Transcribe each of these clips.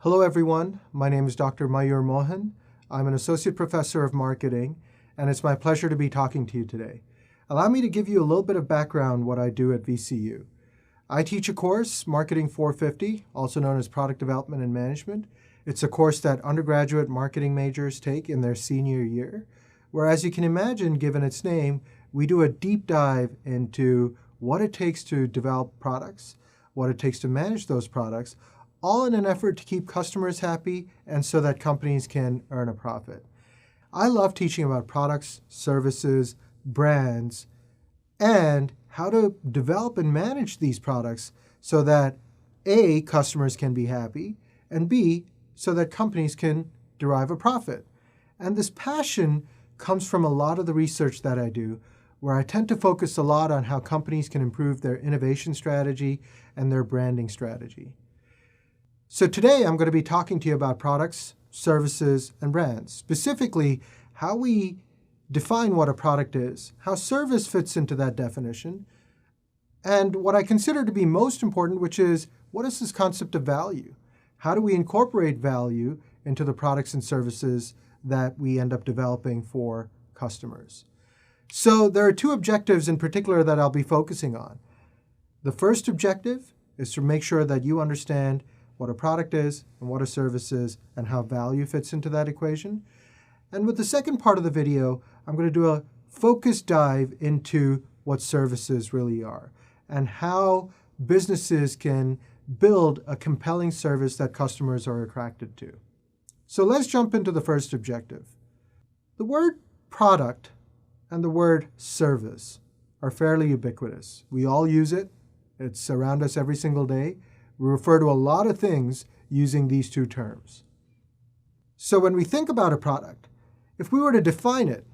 Hello everyone, my name is Dr. Mohan. I'm an associate professor of marketing, and it's my pleasure to be talking to you today. Allow me to give you a little bit of background what I do at VCU. I teach a course, Marketing 450, also known as Product Development and Management. It's a course that undergraduate marketing majors take in their senior year, where, as you can imagine, given its name, we do a deep dive into what it takes to develop products, what it takes to manage those products, all in an effort to keep customers happy and so that companies can earn a profit. I love teaching about products, services, brands, and how to develop and manage these products so that A, customers can be happy, and B, so that companies can derive a profit. And this passion comes from a lot of the research that I do, where I tend to focus a lot on how companies can improve their innovation strategy and their branding strategy. So today I'm going to be talking to you about products, services, and brands, specifically how we define what a product is, how service fits into that definition, and what I consider to be most important, which is what is this concept of value? How do we incorporate value into the products and services that we end up developing for customers? So there are two objectives in particular that I'll be focusing on. The first objective is to make sure that you understand what a product is and what a service is and how value fits into that equation. And with the second part of the video, I'm going to do a focused dive into what services really are and how businesses can build a compelling service that customers are attracted to. So let's jump into the first objective. The word product and the word service are fairly ubiquitous. We all use it. It's around us every single day. We refer to a lot of things using these two terms. So when we think about a product, if we were to define it,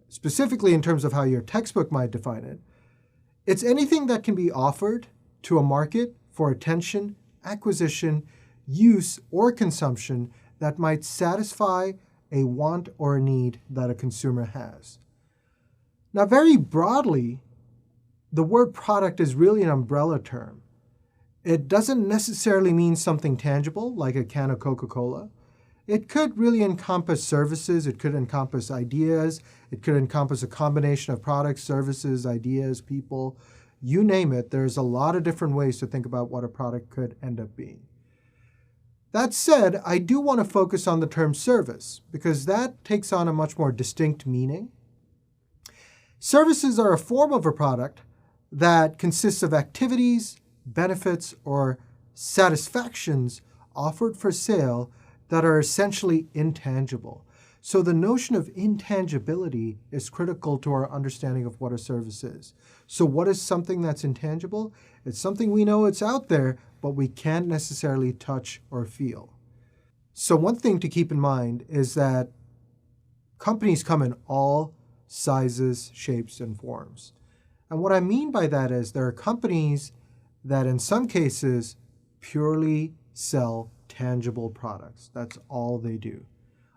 specifically in terms of how your textbook might define it, it's anything that can be offered to a market for attention, acquisition, use, or consumption that might satisfy a want or a need that a consumer has. Now, very broadly, the word product is really an umbrella term. It doesn't necessarily mean something tangible, like a can of Coca-Cola. It could really encompass services. It could encompass ideas. It could encompass a combination of products, services, ideas, people. You name it. There's a lot of different ways to think about what a product could end up being. That said, I do want to focus on the term service because that takes on a much more distinct meaning. Services are a form of a product that consists of activities, benefits, or satisfactions offered for sale that are essentially intangible. So the notion of intangibility is critical to our understanding of what a service is. So what is something that's intangible? It's something we know it's out there, but we can't necessarily touch or feel. So one thing to keep in mind is that companies come in all sizes, shapes, and forms. And what I mean by that is there are companies that in some cases purely sell tangible products. That's all they do.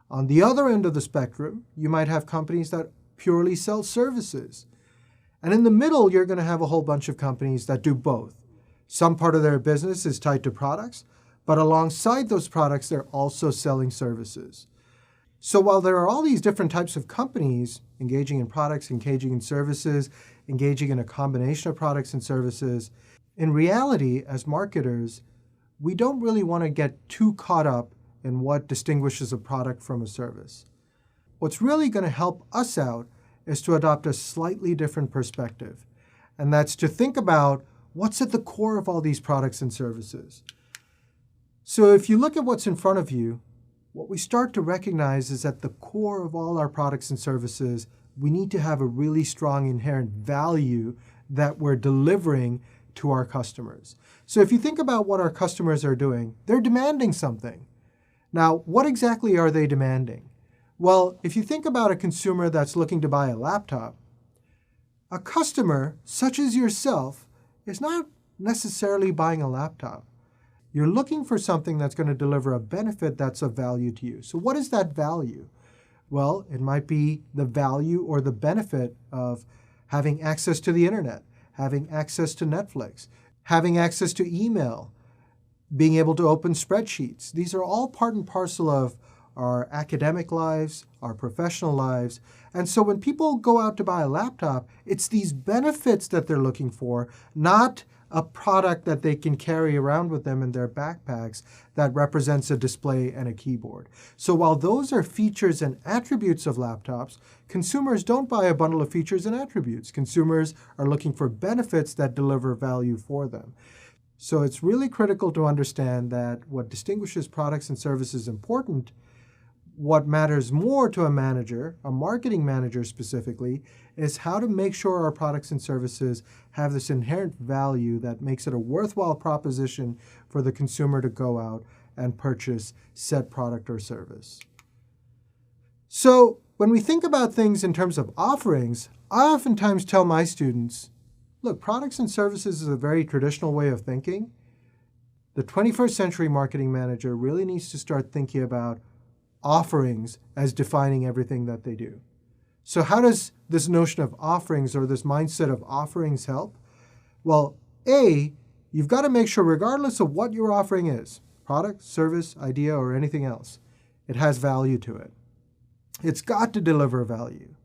On the other end of the spectrum, you might have companies that purely sell services. And in the middle, you're going to have a whole bunch of companies that do both. Some part of their business is tied to products, but alongside those products, they're also selling services. So while there are all these different types of companies engaging in products, engaging in services, engaging in a combination of products and services, in reality, as marketers, we don't really want to get too caught up in what distinguishes a product from a service. What's really going to help us out is to adopt a slightly different perspective, and that's to think about what's at the core of all these products and services. So if you look at what's in front of you, what we start to recognize is at the core of all our products and services, we need to have a really strong inherent value that we're delivering to our customers. So if you think about what our customers are doing, they're demanding something. Now, what exactly are they demanding? Well, if you think about a consumer that's looking to buy a laptop, a customer, such as yourself, is not necessarily buying a laptop. You're looking for something that's going to deliver a benefit that's of value to you. So what is that value? Well, it might be the value or the benefit of having access to the internet, having access to Netflix, having access to email, being able to open spreadsheets. These are all part and parcel of our academic lives, our professional lives. And so when people go out to buy a laptop, it's these benefits that they're looking for, not a product that they can carry around with them in their backpacks that represents a display and a keyboard. So while those are features and attributes of laptops, consumers don't buy a bundle of features and attributes. Consumers are looking for benefits that deliver value for them. So it's really critical to understand that what distinguishes products and services important, what matters more to a manager, a marketing manager specifically, is how to make sure our products and services have this inherent value that makes it a worthwhile proposition for the consumer to go out and purchase said product or service. So when we think about things in terms of offerings, I oftentimes tell my students, look, products and services is a very traditional way of thinking. The 21st century marketing manager really needs to start thinking about offerings as defining everything that they do. So how does this notion of offerings or this mindset of offerings help? Well, A, you've got to make sure regardless of what your offering is, product, service, idea, or anything else, it has value to it. It's got to deliver value.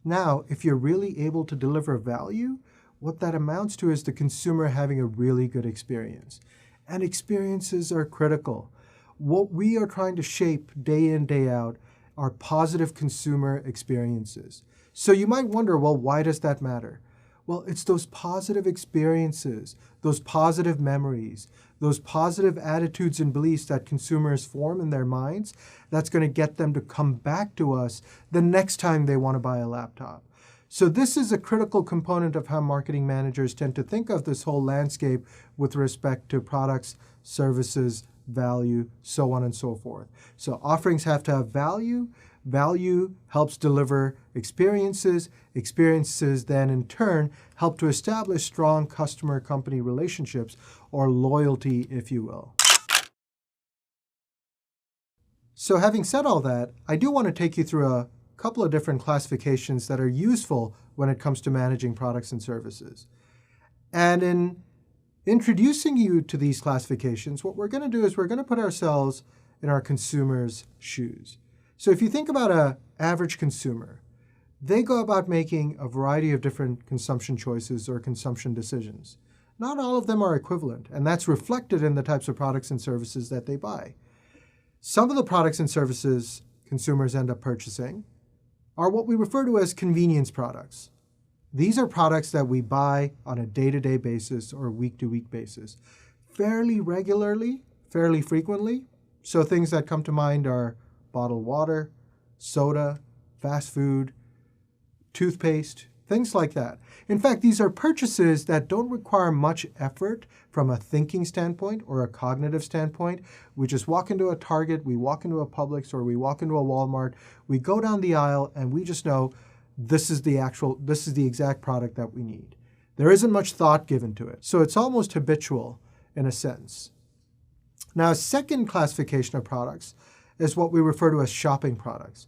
Now, if you're really able to deliver value, what that amounts to is the consumer having a really good experience. And experiences are critical. What we are trying to shape day in, day out are positive consumer experiences. So you might wonder, well, why does that matter? Well, it's those positive experiences, those positive memories, those positive attitudes and beliefs that consumers form in their minds that's going to get them to come back to us the next time they want to buy a laptop. So this is a critical component of how marketing managers tend to think of this whole landscape with respect to products, services, value, so on and so forth. So offerings have to have value. Value helps deliver experiences. Experiences then in turn help to establish strong customer-company relationships, or loyalty, if you will. So having said all that, I do want to take you through a couple of different classifications that are useful when it comes to managing products and services. And in introducing you to these classifications, what we're going to do is we're going to put ourselves in our consumer's shoes. So if you think about an average consumer, they go about making a variety of different consumption choices or consumption decisions. Not all of them are equivalent, and that's reflected in the types of products and services that they buy. Some of the products and services consumers end up purchasing are what we refer to as convenience products. These are products that we buy on a day-to-day basis or week-to-week basis, fairly regularly, fairly frequently. So things that come to mind are bottled water, soda, fast food, toothpaste, things like that. In fact, these are purchases that don't require much effort from a thinking standpoint or a cognitive standpoint. We just walk into a Target, we walk into a Publix, or we walk into a Walmart, we go down the aisle, and we just know this is the exact product that we need. There isn't much thought given to it. So it's almost habitual in a sense. Now, a second classification of products is what we refer to as shopping products.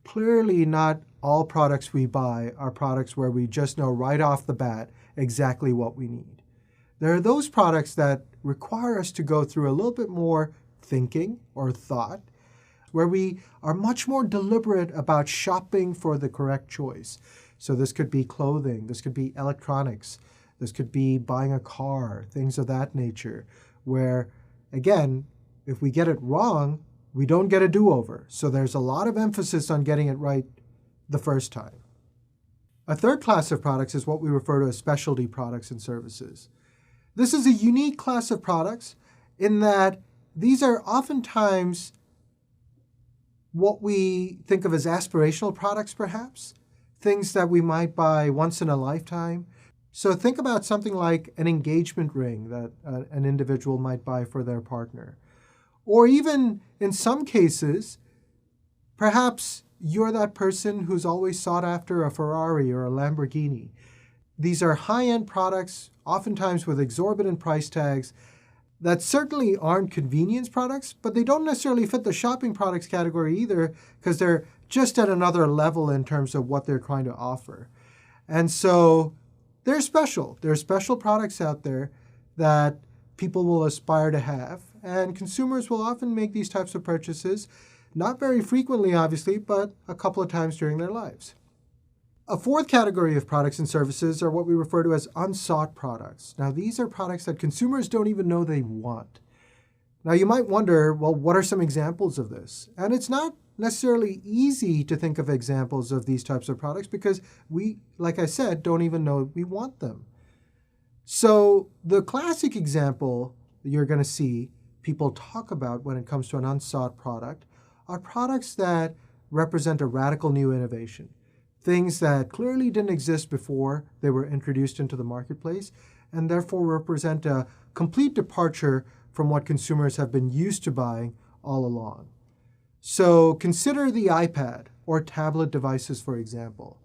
Clearly, not all products we buy are products where we just know right off the bat exactly what we need. There are those products that require us to go through a little bit more thinking or thought, where we are much more deliberate about shopping for the correct choice. So this could be clothing, this could be electronics, this could be buying a car, things of that nature, where, again, if we get it wrong, we don't get a do-over. So there's a lot of emphasis on getting it right the first time. A third class of products is what we refer to as specialty products and services. This is a unique class of products in that these are oftentimes what we think of as aspirational products, perhaps, things that we might buy once in a lifetime. So think about something like an engagement ring that an individual might buy for their partner. Or even, in some cases, perhaps you're that person who's always sought after a Ferrari or a Lamborghini. These are high-end products, oftentimes with exorbitant price tags, that certainly aren't convenience products, but they don't necessarily fit the shopping products category either, because they're just at another level in terms of what they're trying to offer. And so they're special. There are special products out there that people will aspire to have, and consumers will often make these types of purchases, not very frequently, obviously, but a couple of times during their lives. A fourth category of products and services are what we refer to as unsought products. Now, these are products that consumers don't even know they want. Now, you might wonder, well, what are some examples of this? And it's not necessarily easy to think of examples of these types of products because we, like I said, don't even know we want them. So the classic example you're going to see people talk about when it comes to an unsought product are products that represent a radical new innovation. Things that clearly didn't exist before they were introduced into the marketplace and therefore represent a complete departure from what consumers have been used to buying all along. So consider the iPad or tablet devices, for example.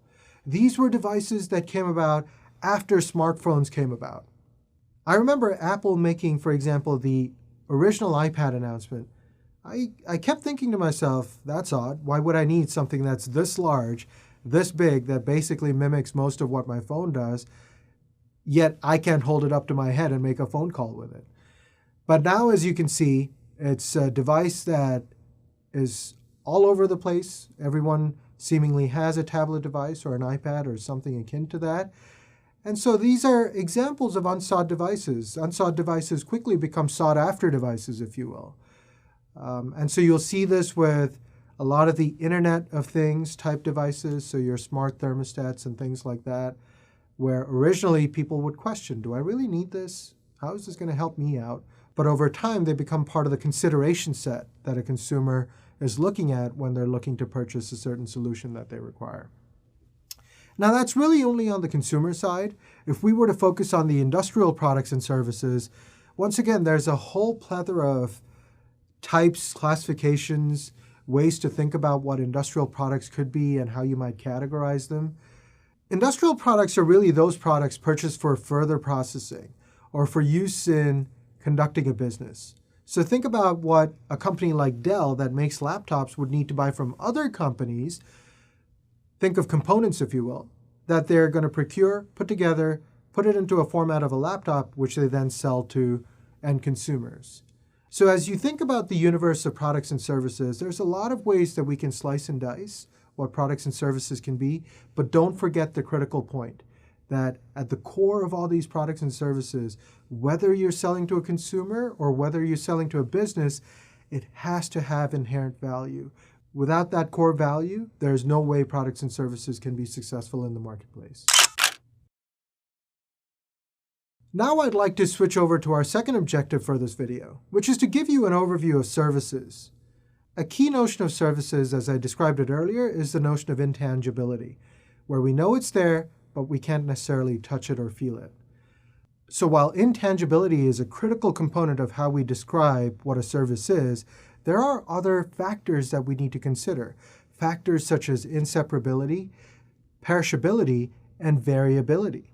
These were devices that came about after smartphones came about. I remember Apple making, for example, the original iPad announcement. I kept thinking to myself, that's odd. Why would I need something that's this large, this big, that basically mimics most of what my phone does, yet I can't hold it up to my head and make a phone call with it? But now, as you can see, it's a device that is all over the place. Everyone seemingly has a tablet device or an iPad or something akin to that. And so these are examples of unsought devices. Unsought devices quickly become sought-after devices, if you will. And so you'll see this with a lot of the Internet of Things type devices, so your smart thermostats and things like that, where originally people would question, do I really need this? How is this going to help me out? But over time, they become part of the consideration set that a consumer is looking at when they're looking to purchase a certain solution that they require. Now, that's really only on the consumer side. If we were to focus on the industrial products and services, once again, there's a whole plethora of types, classifications, ways to think about what industrial products could be and how you might categorize them. Industrial products are really those products purchased for further processing or for use in conducting a business. So think about what a company like Dell that makes laptops would need to buy from other companies. Think of components, if you will, that they're going to procure, put together, put it into a format of a laptop, which they then sell to end consumers. So as you think about the universe of products and services, there's a lot of ways that we can slice and dice what products and services can be, but don't forget the critical point that at the core of all these products and services, whether you're selling to a consumer or whether you're selling to a business, it has to have inherent value. Without that core value, there's no way products and services can be successful in the marketplace. Now I'd like to switch over to our second objective for this video, which is to give you an overview of services. A key notion of services, as I described it earlier, is the notion of intangibility, where we know it's there, but we can't necessarily touch it or feel it. So while intangibility is a critical component of how we describe what a service is, there are other factors that we need to consider. Factors such as inseparability, perishability, and variability.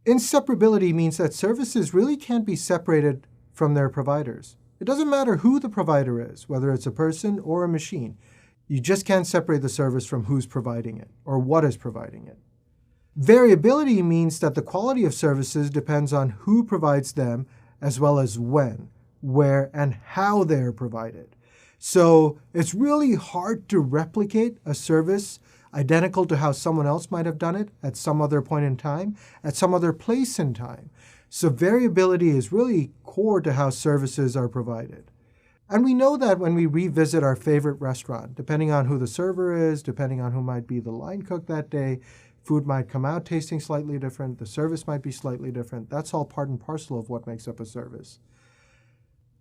Inseparability means that services really can't be separated from their providers. It doesn't matter who the provider is, whether it's a person or a machine. You just can't separate the service from who's providing it or what is providing it. Variability means that the quality of services depends on who provides them as well as when, where, and how they're provided. So it's really hard to replicate a service identical to how someone else might have done it at some other point in time, at some other place in time. So variability is really core to how services are provided. And we know that when we revisit our favorite restaurant, depending on who the server is, depending on who might be the line cook that day, food might come out tasting slightly different, the service might be slightly different. That's all part and parcel of what makes up a service.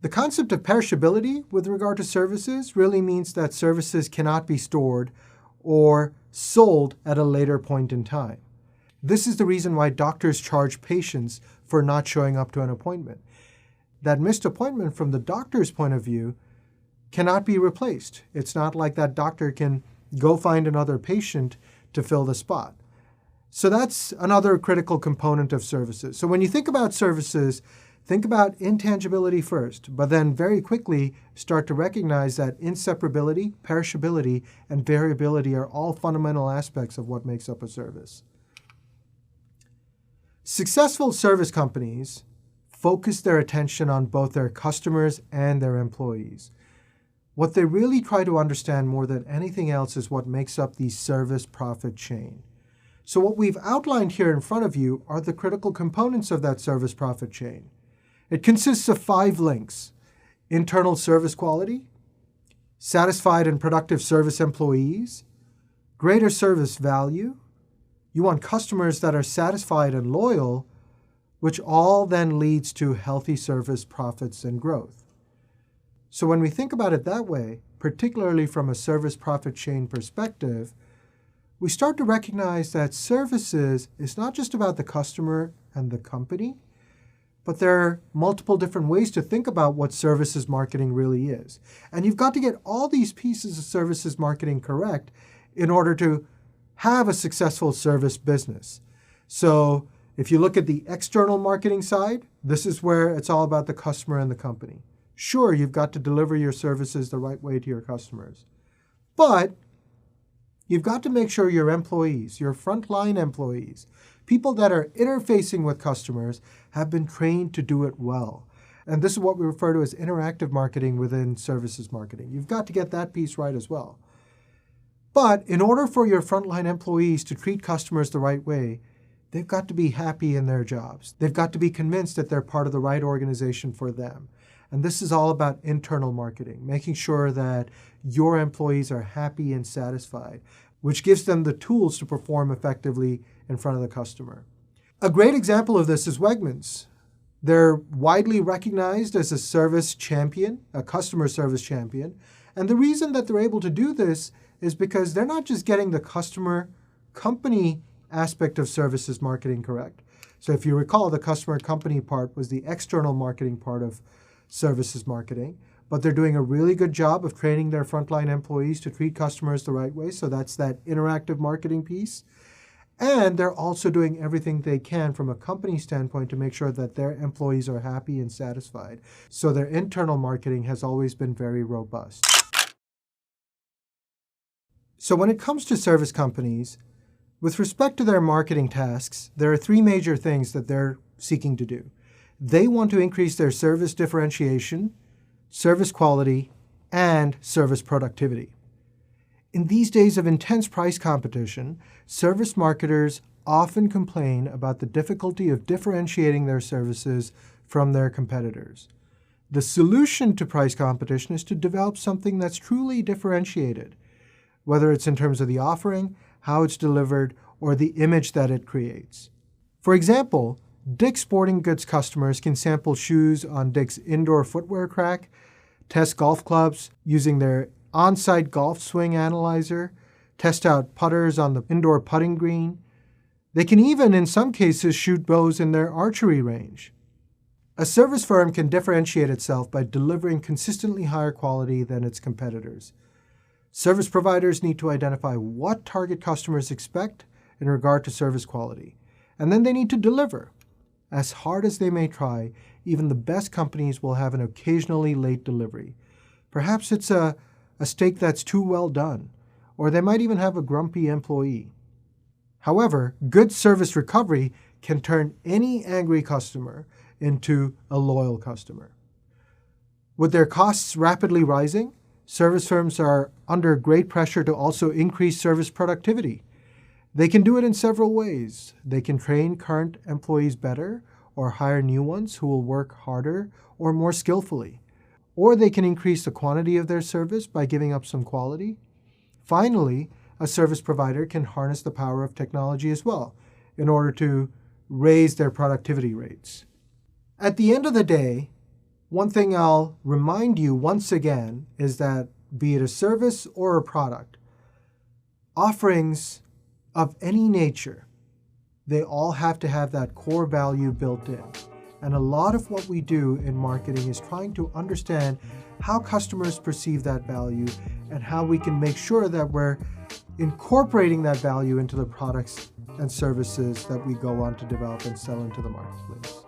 The concept of perishability with regard to services really means that services cannot be stored or sold at a later point in time. This is the reason why doctors charge patients for not showing up to an appointment. That missed appointment from the doctor's point of view cannot be replaced. It's not like that doctor can go find another patient to fill the spot. So that's another critical component of services. So when you think about services, think about intangibility first, but then very quickly start to recognize that inseparability, perishability, and variability are all fundamental aspects of what makes up a service. Successful service companies focus their attention on both their customers and their employees. What they really try to understand more than anything else is what makes up the service profit chain. So what we've outlined here in front of you are the critical components of that service profit chain. It consists of 5 links: internal service quality, satisfied and productive service employees, greater service value. You want customers that are satisfied and loyal, which all then leads to healthy service profits and growth. So when we think about it that way, particularly from a service profit chain perspective, we start to recognize that services is not just about the customer and the company, but there are multiple different ways to think about what services marketing really is. And you've got to get all these pieces of services marketing correct in order to have a successful service business. So if you look at the external marketing side, this is where it's all about the customer and the company. Sure, you've got to deliver your services the right way to your customers, but you've got to make sure your employees, your frontline employees, people that are interfacing with customers, have been trained to do it well. And this is what we refer to as interactive marketing within services marketing. You've got to get that piece right as well. But in order for your frontline employees to treat customers the right way, they've got to be happy in their jobs. They've got to be convinced that they're part of the right organization for them. And this is all about internal marketing, making sure that your employees are happy and satisfied, which gives them the tools to perform effectively in front of the customer. A great example of this is Wegmans. They're widely recognized as a service champion, a customer service champion. And the reason that they're able to do this is because they're not just getting the customer company aspect of services marketing correct. So if you recall, the customer company part was the external marketing part of services marketing, but they're doing a really good job of training their frontline employees to treat customers the right way. So that's that interactive marketing piece. And they're also doing everything they can from a company standpoint to make sure that their employees are happy and satisfied. So their internal marketing has always been very robust. So when it comes to service companies, with respect to their marketing tasks, there are 3 major things that they're seeking to do. They want to increase their service differentiation, service quality, and service productivity. In these days of intense price competition, service marketers often complain about the difficulty of differentiating their services from their competitors. The solution to price competition is to develop something that's truly differentiated, whether it's in terms of the offering, how it's delivered, or the image that it creates. For example, Dick's Sporting Goods customers can sample shoes on Dick's indoor footwear crack, test golf clubs using their on-site golf swing analyzer, test out putters on the indoor putting green. They can even, in some cases, shoot bows in their archery range. A service firm can differentiate itself by delivering consistently higher quality than its competitors. Service providers need to identify what target customers expect in regard to service quality, and then they need to deliver. As hard as they may try, even the best companies will have an occasionally late delivery. Perhaps it's a steak that's too well done, or they might even have a grumpy employee. However, good service recovery can turn any angry customer into a loyal customer. With their costs rapidly rising, service firms are under great pressure to also increase service productivity. They can do it in several ways. They can train current employees better or hire new ones who will work harder or more skillfully. Or they can increase the quantity of their service by giving up some quality. Finally, a service provider can harness the power of technology as well in order to raise their productivity rates. At the end of the day, one thing I'll remind you once again is that be it a service or a product, offerings of any nature, they all have to have that core value built in. And a lot of what we do in marketing is trying to understand how customers perceive that value and how we can make sure that we're incorporating that value into the products and services that we go on to develop and sell into the marketplace.